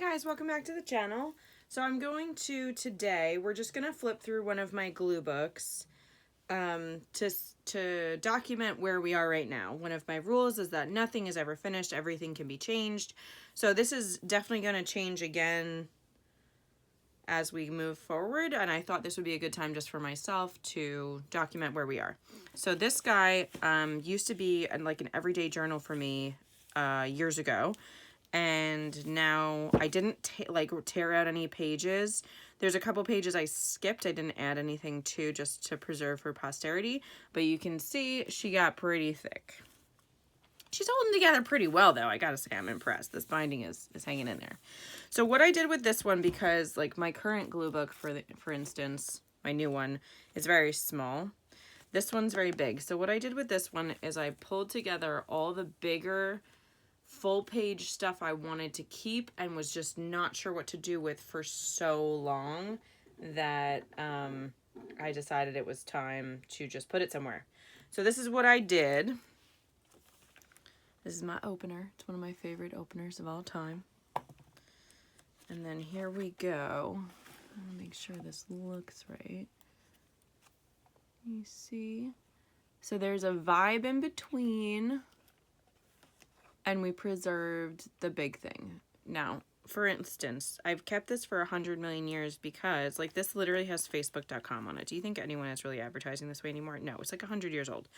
guys, welcome back to the channel. So I'm going to, today, we're just going to flip through one of my glue books to document where we are right now. One of my rules is that nothing is ever finished, everything can be changed. So this is definitely going to change again as we move forward, and I thought this would be a good time just for myself to document where we are. So this guy used to be like an everyday journal for me years ago. And now I didn't tear out any pages. There's a couple pages I skipped. I didn't add anything to, just to preserve for posterity. But you can see she got pretty thick. She's holding together pretty well, though. I gotta say, I'm impressed. This binding is hanging in there. So what I did with this one, because like my current glue book, for instance, my new one, is very small. This one's very big. So what I did with this one is I pulled together all the bigger full page stuff I wanted to keep and was just not sure what to do with for so long that I decided it was time to just put it somewhere. So this is what I did. This is my opener. It's one of my favorite openers of all time. And then here we go. I'm gonna make sure this looks right. You see? So there's a vibe in between, and we preserved the big thing. Now, for instance, I've kept this for 100 million years because, like, this literally has Facebook.com on it. Do you think anyone is really advertising this way anymore? No, it's like 100 years old.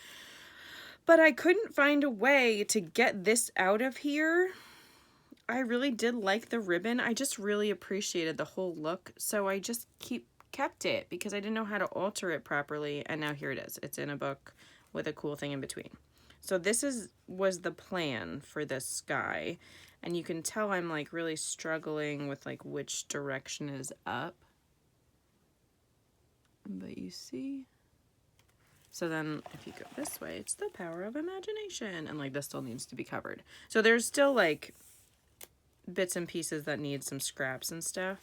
But I couldn't find a way to get this out of here. I really did like the ribbon. I just really appreciated the whole look. So I just kept it because I didn't know how to alter it properly. And now here it is. It's in a book with a cool thing in between. So this was the plan for this guy. And you can tell I'm like really struggling with like which direction is up. But you see? So then if you go this way, it's the power of imagination. And like this still needs to be covered. So there's still like bits and pieces that need some scraps and stuff.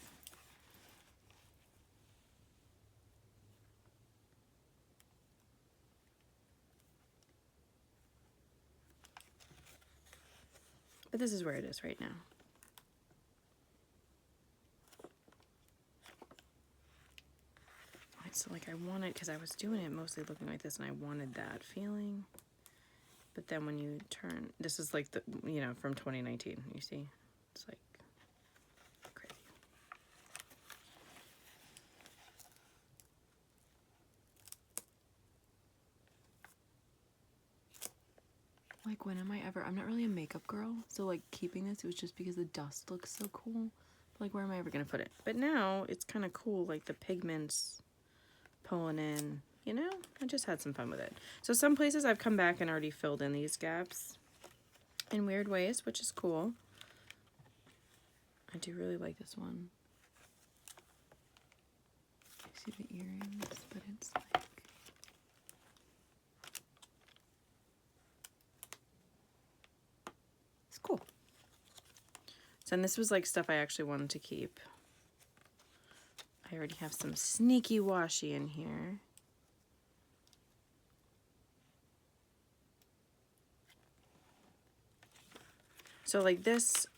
But this is where it is right now. So like I wanted, because I was doing it mostly looking like this and I wanted that feeling. But then when you turn, this is like the, you know, from 2019, you see? It's like crazy. Like when am I ever, I'm not really a makeup girl. So like keeping this, it was just because the dust looks so cool. Like where am I ever going to put it? But now it's kind of cool, like the pigments pulling in, you know? I just had some fun with it. So some places I've come back and already filled in these gaps in weird ways, which is cool. I do really like this one. You see the earrings, but it's like, it's cool. So and this was like stuff I actually wanted to keep. I already have some sneaky washi in here. So like this,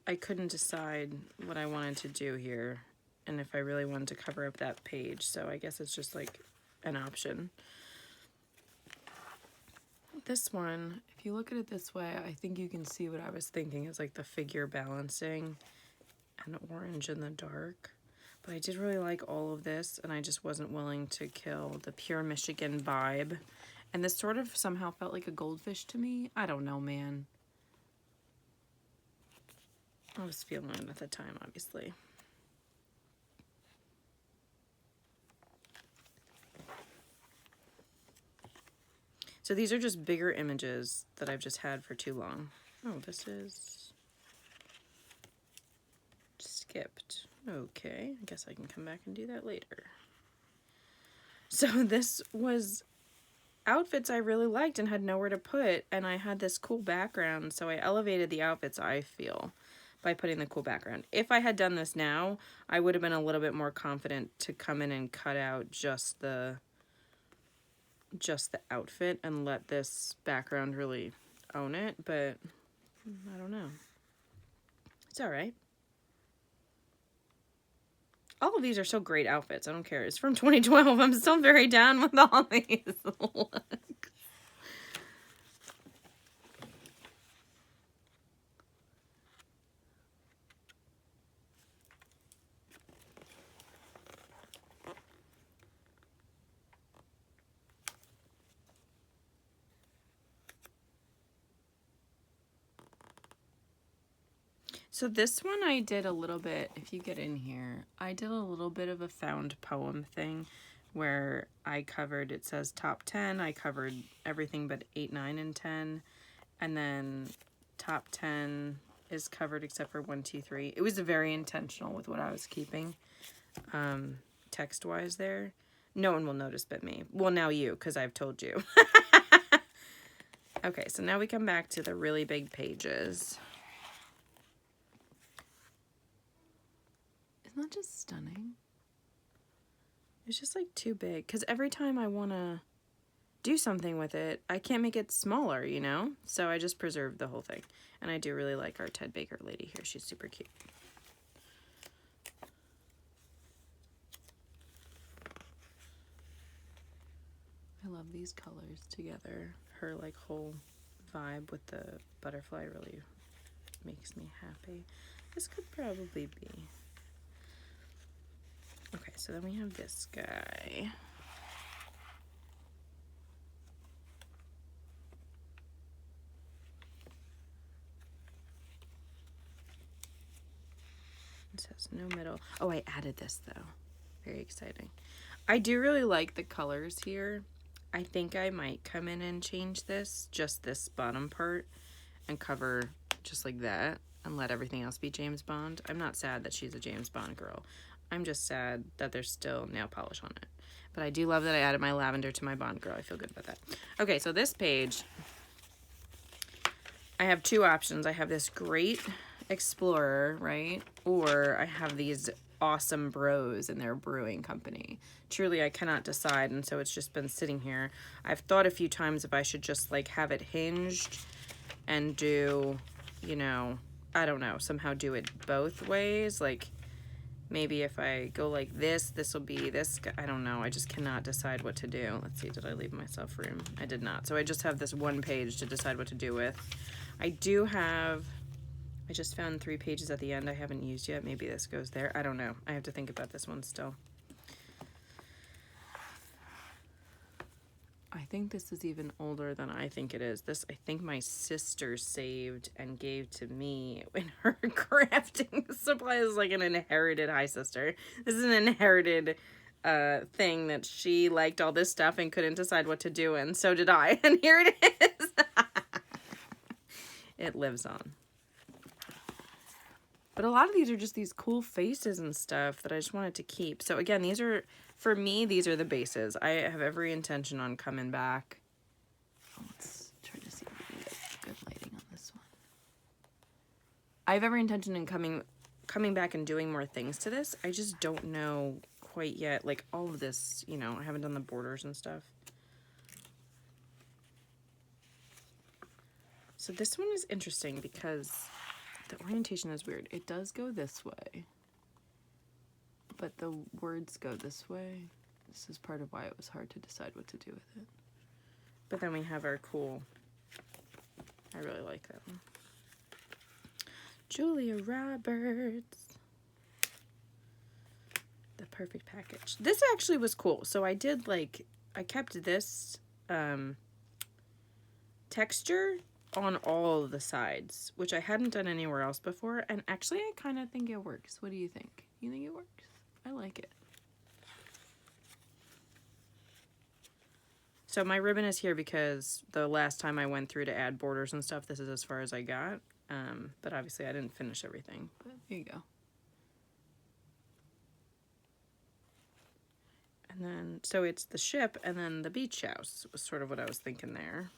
I couldn't decide what I wanted to do here and if I really wanted to cover up that page. So I guess it's just like an option. This one, if you look at it this way, I think you can see what I was thinking is like the figure balancing and orange in the dark. But I did really like all of this, and I just wasn't willing to kill the pure Michigan vibe. And this sort of somehow felt like a goldfish to me. I don't know, man. I was feeling it at the time, obviously. So these are just bigger images that I've just had for too long. Oh, this is skipped. Okay, I guess I can come back and do that later. So this was outfits I really liked and had nowhere to put, and I had this cool background, so I elevated the outfits, I feel, by putting the cool background. If I had done this now, I would have been a little bit more confident to come in and cut out just the outfit and let this background really own it, but I don't know. It's all right. All of these are so great outfits. I don't care. It's from 2012. I'm still very down with all these looks. So this one I did a little bit, if you get in here, I did a little bit of a found poem thing where I covered, it says top 10, I covered everything but 8, 9, and 10, and then top 10 is covered except for 1, 2, 3. It was very intentional with what I was keeping, text-wise there. No one will notice but me. Well, now you, because I've told you. Okay, so now we come back to the really big pages. Isn't that just stunning? It's just like too big, because every time I want to do something with it, I can't make it smaller, you know? So I just preserved the whole thing. And I do really like our Ted Baker lady here. She's super cute. I love these colors together. Her like whole vibe with the butterfly really makes me happy. This could probably be. Okay, so then we have this guy. It says no middle. Oh, I added this though. Very exciting. I do really like the colors here. I think I might come in and change this, just this bottom part, and cover just like that and let everything else be James Bond. I'm not sad that she's a James Bond girl. I'm just sad that there's still nail polish on it. But I do love that I added my lavender to my Bond girl. I feel good about that. Okay, so this page, I have two options. I have this great explorer, right? Or I have these awesome bros in their brewing company. Truly, I cannot decide, and so it's just been sitting here. I've thought a few times if I should just like have it hinged and do, you know, I don't know, somehow do it both ways. Like maybe if I go like this, this will be this. I don't know. I just cannot decide what to do. Let's see. Did I leave myself room? I did not. So I just have this one page to decide what to do with. I do have, I just found 3 pages at the end I haven't used yet. Maybe this goes there. I don't know. I have to think about this one still. I think this is even older than I think it is. This, I think my sister saved and gave to me in her crafting supplies, like an inherited, hi sister. This is an inherited thing that she liked all this stuff and couldn't decide what to do, and so did I. And here it is. It lives on. But a lot of these are just these cool faces and stuff that I just wanted to keep. So again, these are, for me, these are the bases. I have every intention on coming back. Oh, let's try to see if we can get good lighting on this one. I have every intention in coming back and doing more things to this. I just don't know quite yet. Like all of this, you know, I haven't done the borders and stuff. So this one is interesting because the orientation is weird. It does go this way, but the words go this way. This is part of why it was hard to decide what to do with it. But then we have our cool, I really like that one. Julia Roberts. The perfect package. This actually was cool. So I did like, I kept this texture on all of the sides, which I hadn't done anywhere else before, and actually I kind of think it works. What do you think? You think it works? I like it. So my ribbon is here because the last time I went through to add borders and stuff, this is as far as I got, but obviously I didn't finish everything. But there you go. And then, so it's the ship and then the beach house was sort of what I was thinking there.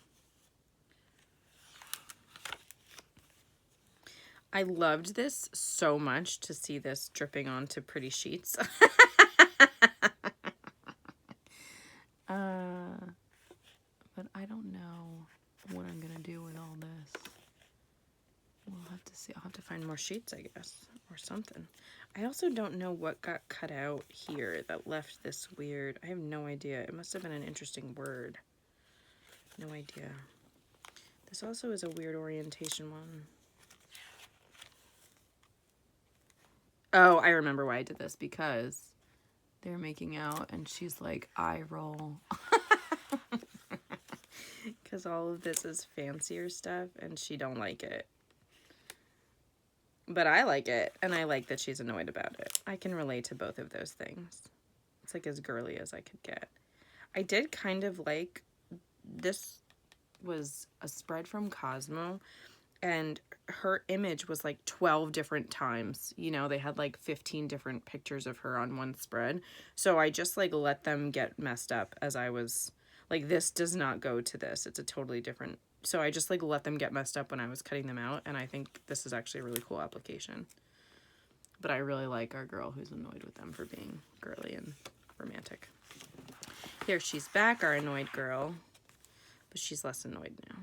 I loved this so much to see this dripping onto pretty sheets. But I don't know what I'm gonna do with all this. We'll have to see. I'll have to find more sheets, I guess, or something. I also don't know what got cut out here that left this weird. I have no idea. It must have been an interesting word. No idea. This also is a weird orientation one. Oh, I remember why I did this, because they're making out and she's like, eye roll. Because all of this is fancier stuff and she don't like it. But I like it, and I like that she's annoyed about it. I can relate to both of those things. It's like as girly as I could get. I did kind of like, this was a spread from Cosmo, and her image was like 12 different times. You know, they had like 15 different pictures of her on one spread. So I just like let them get messed up as I was like, this does not go to this. It's a totally different. So I just like let them get messed up when I was cutting them out. And I think this is actually a really cool application. But I really like our girl who's annoyed with them for being girly and romantic. Here she's back, our annoyed girl. But she's less annoyed now,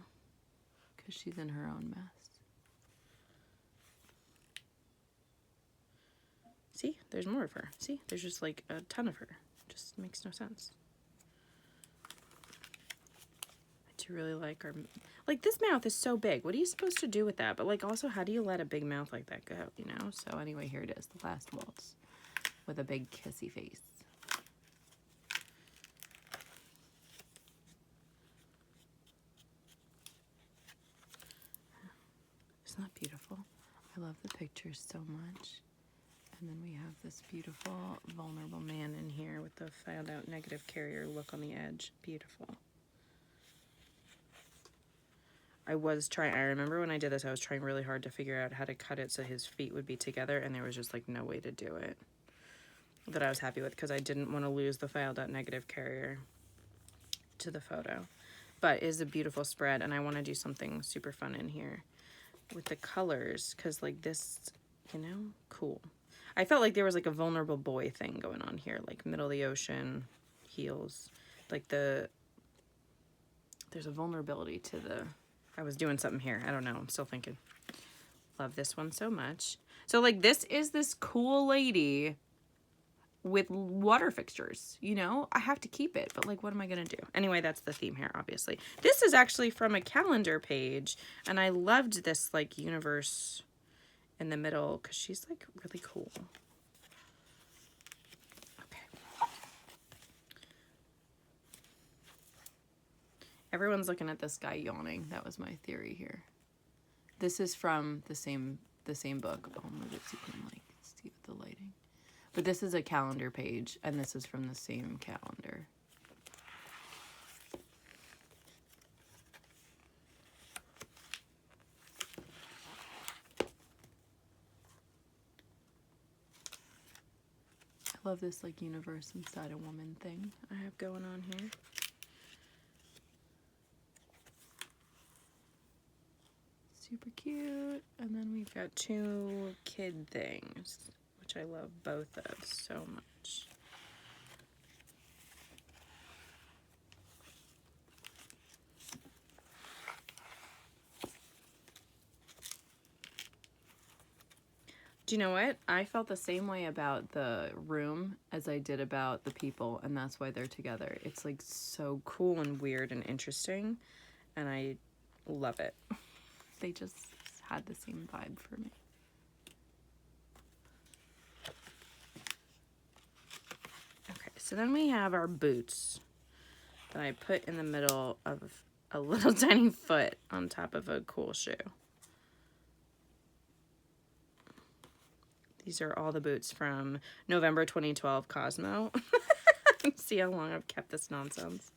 because she's in her own mess. See, there's more of her. See, there's just like a ton of her. Just makes no sense. I do really like our, like this mouth is so big. What are you supposed to do with that? But like also, how do you let a big mouth like that go, you know? So anyway, here it is, the last waltz with a big kissy face. Isn't that beautiful? I love the pictures so much. And then we have this beautiful, vulnerable man in here with the found out negative carrier look on the edge. Beautiful. I remember when I did this, I was trying really hard to figure out how to cut it so his feet would be together, and there was just like no way to do it that I was happy with, because I didn't want to lose the filed out negative carrier to the photo. But it is a beautiful spread, and I want to do something super fun in here with the colors, because like this, you know, cool. I felt like there was like a vulnerable boy thing going on here, like middle of the ocean, heels, like there's a vulnerability to the, I was doing something here. I don't know. I'm still thinking. Love this one so much. So like this is this cool lady with water fixtures, you know? I have to keep it, but like what am I gonna do? Anyway, that's the theme here, obviously. This is actually from a calendar page, and I loved this like universe in the middle because she's like really cool. Okay. Everyone's looking at this guy yawning. That was my theory here. This is from the same book. Oh, move it so you can like see with the lighting. But this is a calendar page, and this is from the same calendar. I love this like universe inside a woman thing I have going on here. Super cute. And then we've got two kid things, which I love both of so much. Do you know what? I felt the same way about the room as I did about the people, and that's why they're together. It's like so cool and weird and interesting, and I love it. They just had the same vibe for me. Okay, so then we have our boots that I put in the middle of a little tiny foot on top of a cool shoe. These are all the boots from November 2012 Cosmo. See how long I've kept this nonsense.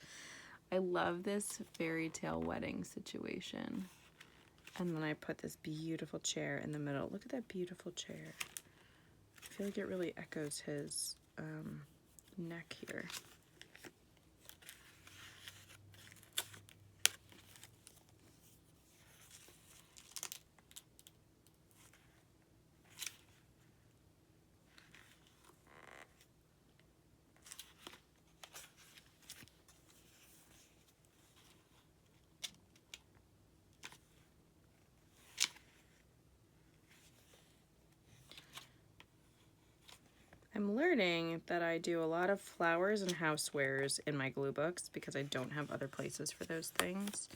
I love this fairy tale wedding situation. And then I put this beautiful chair in the middle. Look at that beautiful chair. I feel like it really echoes his neck here. I'm learning that I do a lot of flowers and housewares in my glue books because I don't have other places for those things.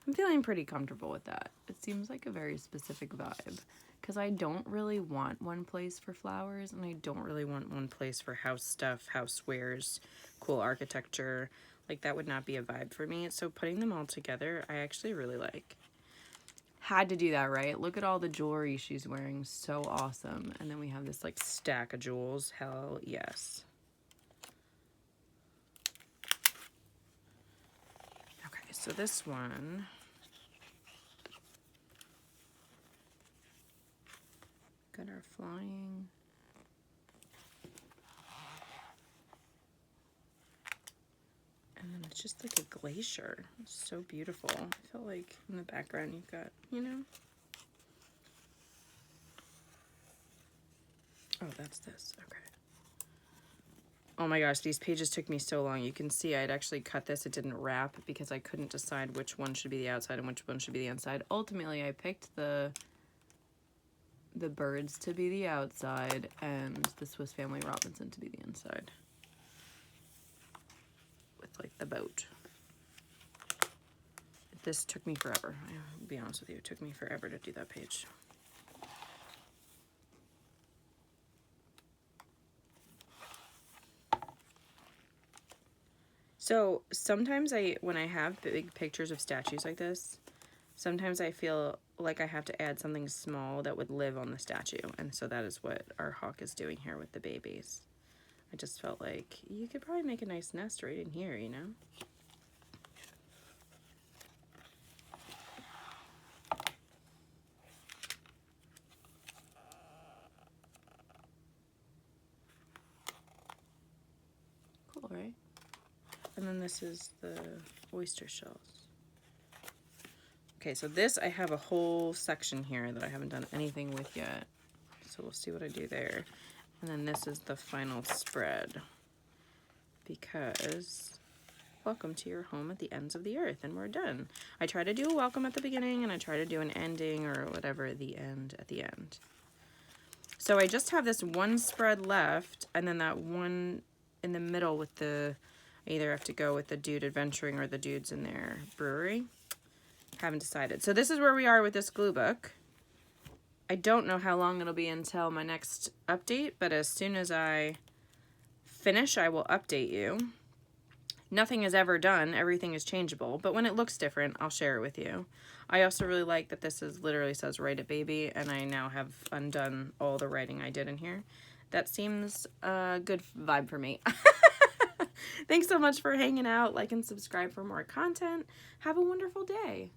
I'm feeling pretty comfortable with that. It seems like a very specific vibe because I don't really want one place for flowers and I don't really want one place for house stuff, housewares, cool architecture. Like that would not be a vibe for me. So putting them all together, I actually really like. Had to do that, right? Look at all the jewelry she's wearing. So awesome. And then we have this like stack of jewels. Hell yes. Okay, so this one. Got our flying. And then it's just like a glacier. It's so beautiful. I feel like in the background you've got, you know. Oh, that's this. Okay. Oh my gosh, these pages took me so long. You can see I'd actually cut this. It didn't wrap because I couldn't decide which one should be the outside and which one should be the inside. Ultimately, I picked the birds to be the outside and the Swiss Family Robinson to be the inside. With like the boat. This took me forever. I'll be honest with you, it took me forever to do that page. So sometimes when I have big pictures of statues like this, sometimes I feel like I have to add something small that would live on the statue. And so that is what our hawk is doing here with the babies. I just felt like you could probably make a nice nest right in here, you know? Cool, right? And then this is the oyster shells. Okay, so this, I have a whole section here that I haven't done anything with yet. So we'll see what I do there. And then this is the final spread. Because welcome to your home at the ends of the earth, and we're done. I try to do a welcome at the beginning, and I try to do an ending or whatever at the end. So I just have this one spread left, and then that one in the middle with the, I either have to go with the dude adventuring or the dudes in their brewery. Haven't decided. So this is where we are with this glue book. I don't know how long it'll be until my next update, but as soon as I finish, I will update you. Nothing is ever done. Everything is changeable, but when it looks different, I'll share it with you. I also really like that this is literally says write it baby, and I now have undone all the writing I did in here. That seems a good vibe for me. Thanks so much for hanging out. Like and subscribe for more content. Have a wonderful day.